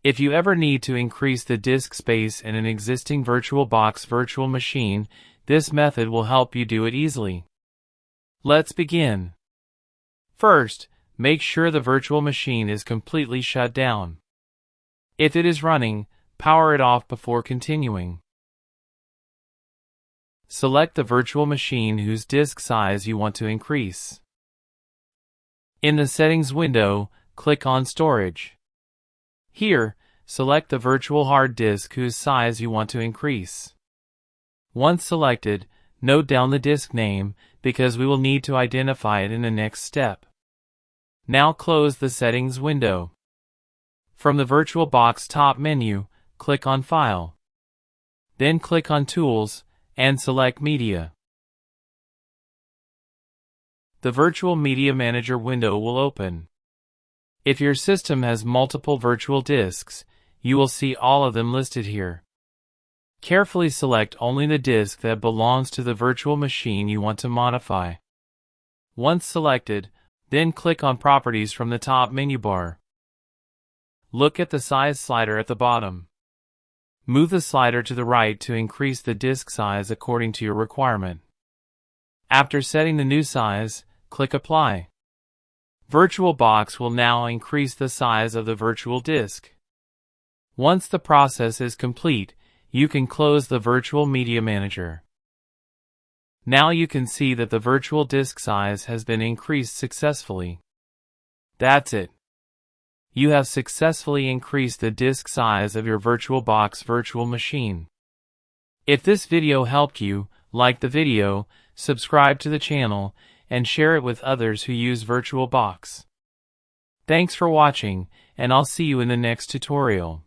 If you ever need to increase the disk space in an existing VirtualBox virtual machine, this method will help you do it easily. Let's begin. First, make sure the virtual machine is completely shut down. If it is running, power it off before continuing. Select the virtual machine whose disk size you want to increase. In the Settings window, click on Storage. Here, select the virtual hard disk whose size you want to increase. Once selected, note down the disk name because we will need to identify it in the next step. Now close the Settings window. From the VirtualBox top menu, click on File. Then click on Tools and select Media. The Virtual Media Manager window will open. If your system has multiple virtual disks, you will see all of them listed here. Carefully select only the disk that belongs to the virtual machine you want to modify. Once selected, then click on Properties from the top menu bar. Look at the size slider at the bottom. Move the slider to the right to increase the disk size according to your requirement. After setting the new size, click Apply. VirtualBox will now increase the size of the virtual disk. Once the process is complete, you can close the Virtual Media Manager. Now you can see that the virtual disk size has been increased successfully. That's it. You have successfully increased the disk size of your VirtualBox virtual machine. If this video helped you, like the video, subscribe to the channel, and share it with others who use VirtualBox. Thanks for watching, and I'll see you in the next tutorial.